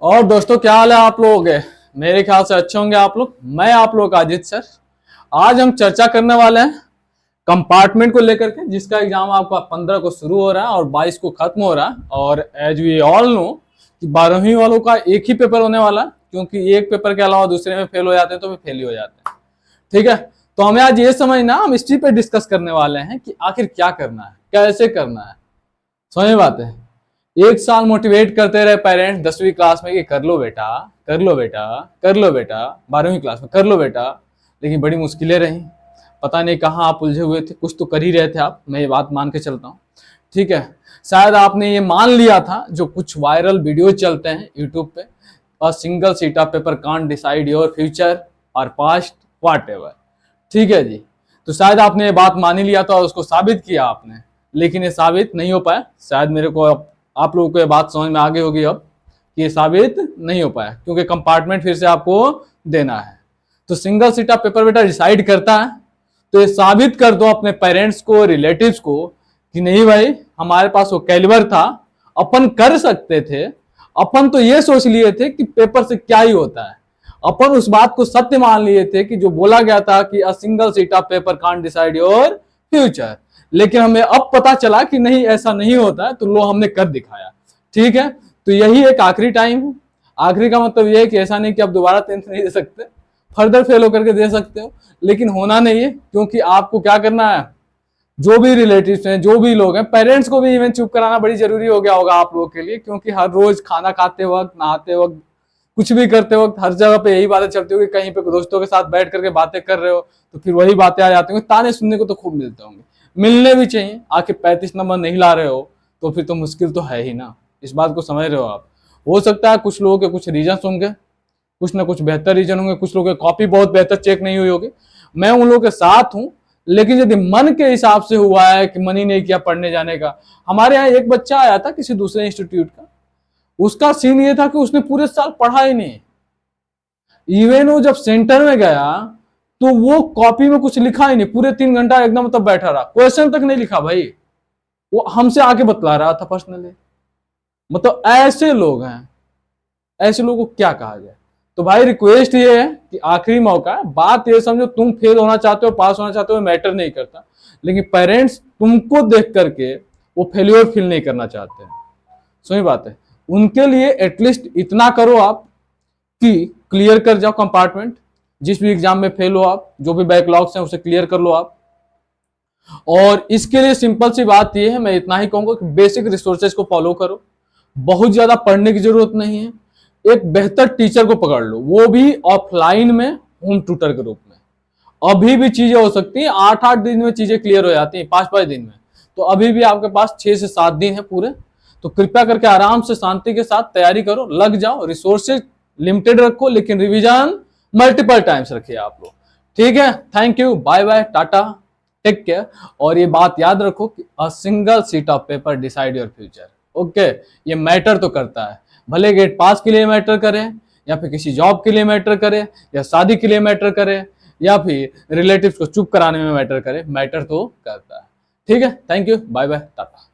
और दोस्तों, क्या हाल है आप लोगों के। मेरे ख्याल से अच्छे होंगे आप लोग। मैं आप लोग का अजीत सर। आज हम चर्चा करने वाले हैं कंपार्टमेंट को लेकर के, जिसका एग्जाम आपका 15 को शुरू हो रहा है और 22 को खत्म हो रहा है। और एज वी ऑल नो कि 12वीं वालों का एक ही पेपर होने वाला है, क्योंकि एक पेपर के अलावा दूसरे में फेल हो जाते हैं तो फिर फेल ही हो जाते हैं। ठीक है, तो हमें आज ये समझना, हम हिस्ट्री पे डिस्कस करने वाले हैं कि आखिर क्या करना है, कैसे करना है। समझ बात है। एक साल मोटिवेट करते रहे पेरेंट्स 10वीं क्लास में कि कर लो बेटा, कर लो बेटा, कर लो बेटा, 12वीं क्लास में कर लो बेटा। लेकिन बड़ी मुश्किलें रही। पता नहीं कहाँ आप उलझे हुए थे, कुछ तो कर ही रहे थे आप, मैं ये बात मान के चलता हूँ। ठीक है, शायद आपने ये मान लिया था, जो कुछ वायरल वीडियो चलते हैं यूट्यूब पे, अ single sheet of paper can't decide your future और पास्ट व्हाट एवर। ठीक है जी, तो शायद आपने ये बात मान ही लिया था और उसको साबित किया आपने, लेकिन ये साबित नहीं हो पाया। शायद मेरे को आप लोगों को ये बात समझ में आ गई होगी अब कि ये साबित नहीं हो पाया, क्योंकि कंपार्टमेंट फिर से आपको देना है। तो सिंगल सीट ऑफ पेपर बेटा डिसाइड करता है, तो ये साबित कर दो अपने पेरेंट्स को, रिलेटिव्स को कि नहीं भाई, हमारे पास वो कैलिबर था, अपन कर सकते थे। अपन तो ये सोच लिए थे कि पेपर से क्या ही होता है। अपन उस बात को सत्य मान लिए थे कि जो बोला गया था कि a single sheet of paper can't decide your future. लेकिन हमें अब पता चला कि नहीं, ऐसा नहीं होता है, तो लो हमने कर दिखाया। ठीक है, तो यही एक आखिरी टाइम है। आखिरी का मतलब यह है कि ऐसा नहीं कि आप दोबारा 10th नहीं दे सकते, फर्दर फेल होकर के दे सकते हो, लेकिन होना नहीं है। क्योंकि आपको क्या करना है, जो भी रिलेटिव्स हैं, जो भी लोग हैं, पेरेंट्स को भी इवन चुप कराना बड़ी जरूरी हो गया होगा आप लोगों के लिए, क्योंकि हर रोज खाना खाते वक्त, नहाते वक्त, कुछ भी करते वक्त हर जगह पे यही बातें चलती होगी। कहीं पे दोस्तों के साथ बैठ करके बातें कर रहे हो तो फिर वही बातें आ जाती होंगी। ताने सुनने को तो खूब मिलते होंगे, मिलने भी चाहिए। आखिर 35 नंबर नहीं ला रहे हो तो फिर तो मुश्किल तो है ही ना। इस बात को समझ रहे हो आप। हो सकता है कुछ लोगों के कुछ रीजन होंगे, कुछ ना कुछ बेहतर रीजन होंगे, कुछ लोगों की कॉपी बहुत बेहतर चेक नहीं हुई होगी। मैं उन लोगों के साथ हूं, लेकिन यदि मन के हिसाब से हुआ है कि मन ही नहीं किया पढ़ने जाने का। हमारे यहाँ एक बच्चा आया था किसी दूसरे इंस्टीट्यूट का, उसका सीन ये था कि उसने पूरे साल पढ़ा ही नहीं। इवन वो जब सेंटर में गया तो वो कॉपी में कुछ लिखा ही नहीं, पूरे 3 घंटा एकदम मतलब बैठा रहा, क्वेश्चन तक नहीं लिखा भाई। वो हमसे आके बतला रहा था पर्सनली। मतलब ऐसे लोग हैं, ऐसे लोगों को क्या कहा जाए। तो भाई रिक्वेस्ट ये है कि आखिरी मौका है, बात ये समझो, तुम फेल होना चाहते हो, पास होना चाहते हो, मैटर नहीं करता, लेकिन पेरेंट्स तुमको देख करके वो फेल्योर फील नहीं करना चाहते हैं। सही बात है। उनके लिए एटलीस्ट इतना करो आप कि क्लियर कर जाओ कंपार्टमेंट। जिस भी एग्जाम में फेल हो आप, जो भी बैकलॉग्स हैं उसे क्लियर कर लो आप। और इसके लिए सिंपल सी बात ये है, मैं इतना ही कहूंगा कि बेसिक रिसोर्सेज को फॉलो करो। बहुत ज्यादा पढ़ने की जरूरत नहीं है। एक बेहतर टीचर को पकड़ लो, वो भी ऑफलाइन में, होम ट्यूटर के रूप में। अभी भी चीजें हो सकती हैं, 8-8 दिन में चीजें क्लियर हो जाती हैं, 5-5 दिन में। तो अभी भी आपके पास 6 से 7 दिन है पूरे। तो कृपया करके आराम से शांति के साथ तैयारी करो, लग जाओ। रिसोर्सेज लिमिटेड रखो, लेकिन रिवीजन मल्टीपल टाइम्स रखिए आप लोग। ठीक है, thank you, bye bye, tata, take care. और ये बात याद रखो कि a single sheet of paper decide your future. Okay, ये मैटर तो करता है, भले गेट पास के लिए मैटर करे, या फिर किसी जॉब के लिए मैटर करे, या शादी के लिए मैटर करे, या फिर रिलेटिव्स को चुप कराने में मैटर करे, मैटर तो करता है। ठीक है, thank you, bye bye, Tata.